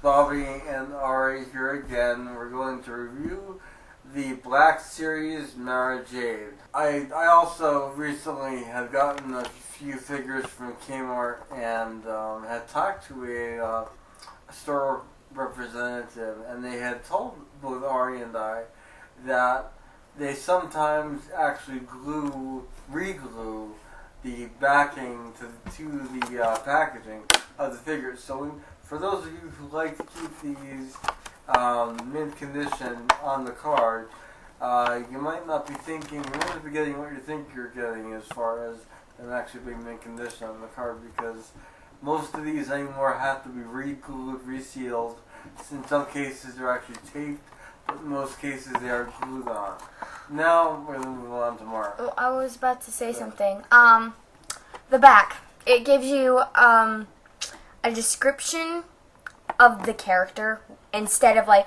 Bobby and Ari here again. We're going to review the Black Series Mara Jade. I also recently have gotten a few figures from Kmart and had talked to a store representative, and they had told both Ari and I that they sometimes actually re-glue the backing to the packaging of the figures. So for those of you who like to keep these mint condition on the card, you might not be getting what you think you're getting as far as them actually being mint condition on the card, because most of these anymore have to be re-glued, resealed. In some cases they're actually taped, but in most cases they are glued on. Now we're going to move on to Mara. Oh, I was about to say something. The back. It gives you a description of the character instead of like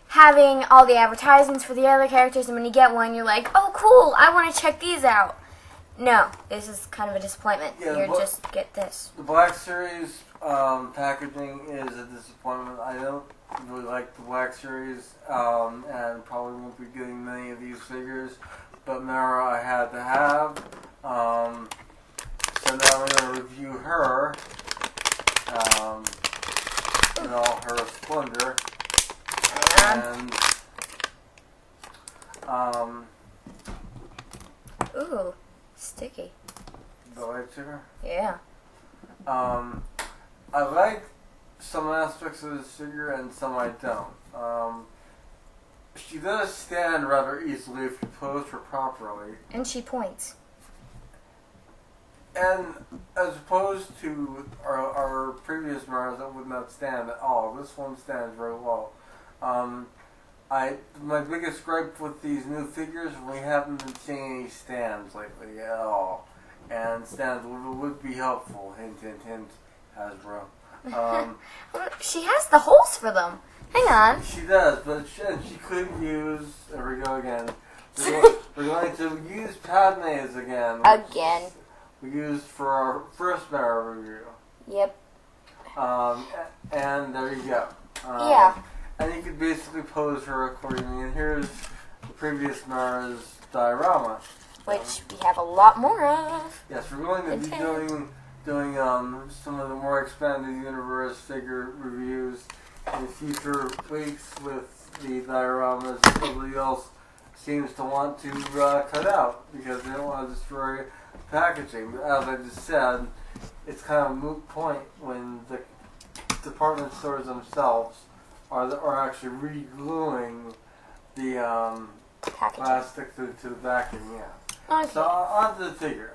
having all the advertisements for the other characters, and when you get one you're like, oh cool, I want to check these out. No, this is kind of a disappointment. Yeah, you just get this. The Black Series packaging is a disappointment. I don't really like the Black Series, and probably won't be getting many of these figures, but Mara I had to have. So now we're going to review her in all her splendor. And ooh, sticky. The lightsaber? Yeah. I like some aspects of this figure and some I don't. She does stand rather easily if you pose her properly. And she points. And as opposed to our previous Maras that would not stand at all, this one stands very well. My biggest gripe with these new figures, we haven't been seeing any stands lately at all. And stands would be helpful. Hint, hint, hint, Hasbro. She has the holes for them. Hang on. She does, but she could use, there we go again. We're going to use Padme's again. Again. We used for our first Mara review. Yep. And there you go. Yeah. And you could basically pose her accordingly. And here's the previous Mara's diorama, which we have a lot more of. Yes, we're going to be doing some of the more expanded universe figure reviews in future weeks with the dioramas that somebody else seems to want to cut out because they don't want to destroy packaging. But as I just said, it's kind of a moot point when the department stores themselves are actually re-gluing the plastic to the backing. Yeah. Okay. So on to the figure.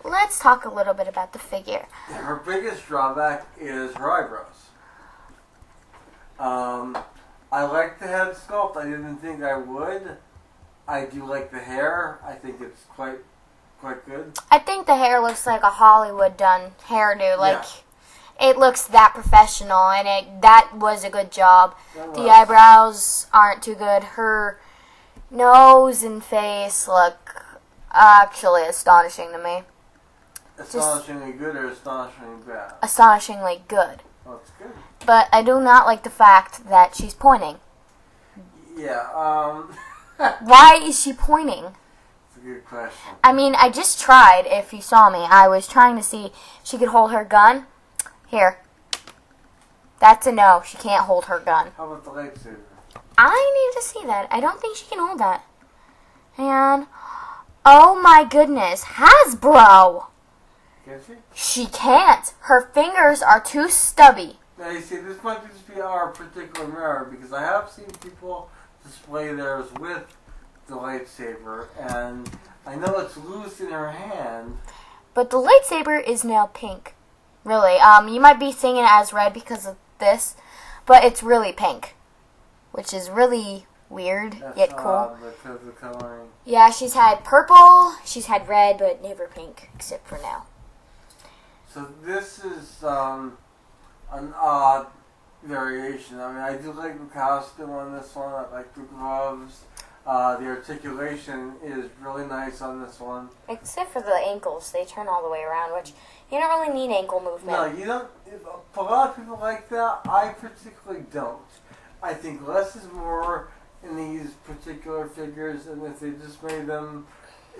Let's talk a little bit about the figure. Her biggest drawback is her eyebrows. I like the head sculpt. I didn't think I would. I do like the hair. I think it's quite good. I think the hair looks like a Hollywood done hairdo. Like, yeah. It looks that professional, and that was a good job. The eyebrows aren't too good. Her nose and face look actually astonishing to me. Astonishingly good or astonishingly bad? Astonishingly good. Well, that's good. But I do not like the fact that she's pointing. Yeah, Why is she pointing? That's a good question. I mean, I just tried, if you saw me. I was trying to see if she could hold her gun. Here. That's a no. She can't hold her gun. How about the lightsaber? I need to see that. I don't think she can hold that. And, oh my goodness, Hasbro! Can she? She can't. Her fingers are too stubby. Now you see, this might just be our particular Mara, because I have seen people display theirs with the lightsaber, and I know it's loose in her hand. But the lightsaber is now pink. Really. You might be seeing it as red because of this, but it's really pink, which is really weird, yet cool. Because of the coloring. Yeah, she's had purple, she's had red, but never pink, except for now. So this is an odd variation. I mean, I do like the costume on this one. I like the gloves. The articulation is really nice on this one. Except for the ankles, they turn all the way around, which you don't really need ankle movement. No, you don't. A lot of people like that. I particularly don't. I think less is more in these particular figures, and if they just made them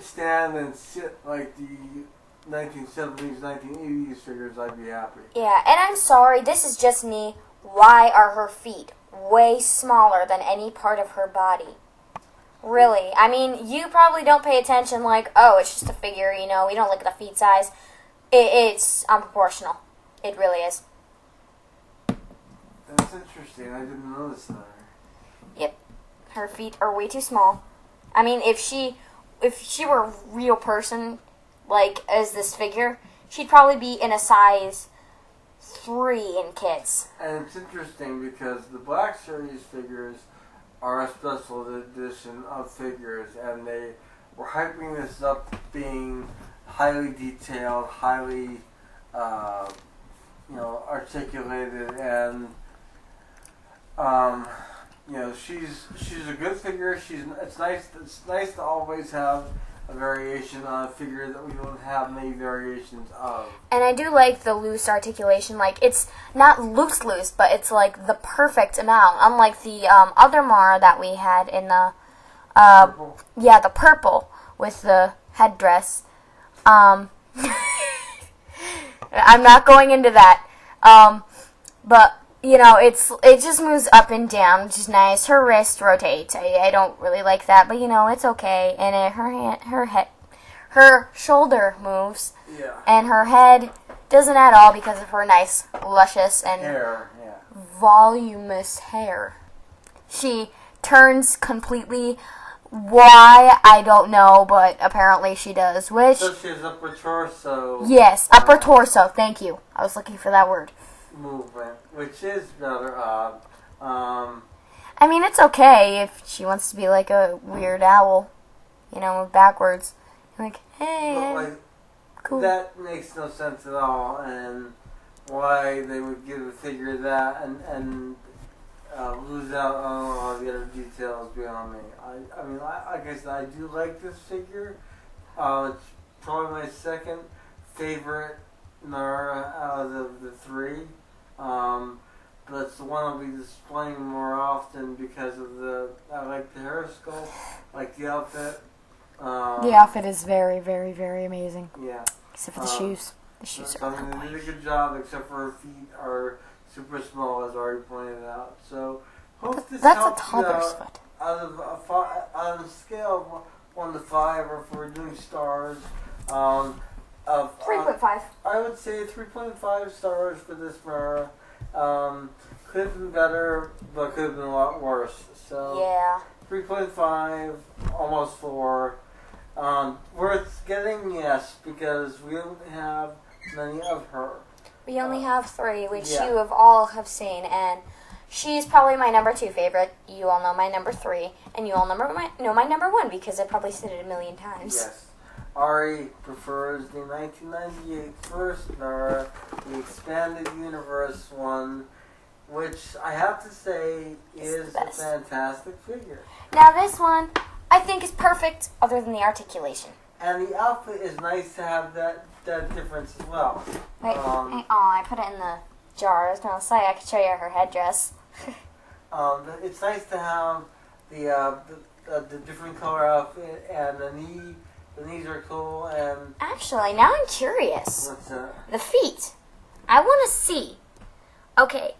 stand and sit like the 1970s, 1980s figures, I'd be happy. Yeah, and I'm sorry, this is just me. Why are her feet way smaller than any part of her body? Really. I mean, you probably don't pay attention like, oh, it's just a figure, you know, we don't look at the feet size. It's unproportional. It really is. That's interesting. I didn't notice that. Yep. Her feet are way too small. I mean, if she were a real person, like, as this figure, she'd probably be in a size 3 in kids. And it's interesting because the Black Series figures are a special edition of figures, and they were hyping this up being highly detailed, highly, articulated, and, she's a good figure. It's nice to always have a variation on a figure that we don't have many variations of. And I do like the loose articulation. Like, it's not loose, but it's like the perfect amount. Unlike the other Mara that we had in the Purple. Yeah, the purple with the headdress. I'm not going into that. But you know, it just moves up and down, which is nice. Her wrist rotates. I don't really like that, but you know, it's okay. And her shoulder moves, Yeah. and her head doesn't at all because of her nice, luscious and Hair, yeah. voluminous hair. She turns completely. Why, I don't know, but apparently she does. Which So she has upper torso. yes, upper torso. Thank you. I was looking for that word. Movement, which is rather odd. I mean, it's okay if she wants to be like a weird owl, you know, backwards. Like, hey, But like, cool. that makes no sense at all, and why they would give a figure that and lose out on all the other details beyond me. I mean, like I said, I do like this figure. It's probably my second favorite Nara out of the 3. But it's the one I'll be displaying more often because of I like the hair sculpt, like the outfit. The outfit is very, very, very amazing. Yeah. Except for the shoes. The shoes are I mean, they did a good job, except for her feet are super small, as already pointed out. So, hope this That's a helps you toddler's out. foot. On a scale of 1 to 5, or if we're doing stars, of 3.5. I would say 3.5 stars for this Mara. Could have been better, but could have been a lot worse. So Yeah. 3.5, almost 4. Worth getting, yes, because we don't have many of her. We only have 3, which yeah. you all have seen, and she's probably my number 2 favorite. You all know my number 3, and you all know my number 1 because I probably said it a million times. Yes. Ari prefers the 1998 first Nara, the expanded universe one, which I have to say is a fantastic figure. Now this one, I think is perfect, other than the articulation. And the outfit is nice to have that difference as well. Wait, I put it in the jar. I was going to say I could show you her headdress. It's nice to have the different color outfit, and the knees are cool, and Actually, now I'm curious. what's that? The feet. I want to see. Okay.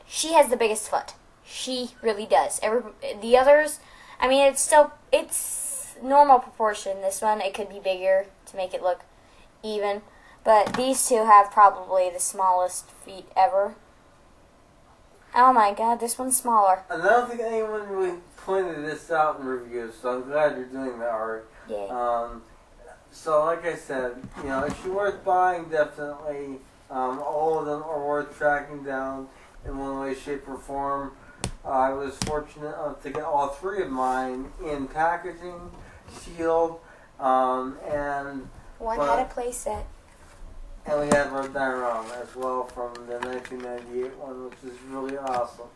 She has the biggest foot. She really does. The others, I mean, it's normal proportion. This one, it could be bigger to make it look even. But these two have probably the smallest feet ever. Oh my god, this one's smaller. And I don't think anyone really pointed this out in reviews, so I'm glad you're doing that, Ari. Yay. So like I said, you know, if you're worth buying, definitely. All of them are worth tracking down in one way, shape, or form. I was fortunate to get all 3 of mine in packaging, sealed, and One had a play set. we had our diorama as well from the 1998 one, which is really awesome.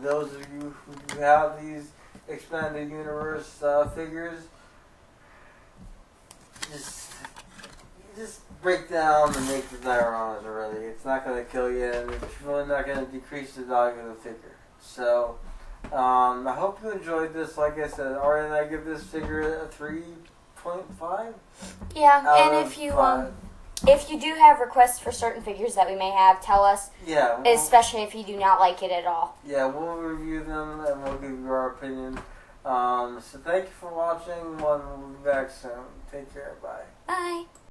Those of you who have these, expanded universe figures, just break down and make the dioramas already. It's not going to kill you, and it's really not going to decrease the value of the figure. So, I hope you enjoyed this. Like I said, Ari and I give this figure a 3.5. Yeah, and if you do have requests for certain figures that we may have, tell us. Yeah. Especially if you do not like it at all. Yeah, we'll review them and we'll give you our opinion. So thank you for watching. We'll be back soon. Take care. Bye. Bye.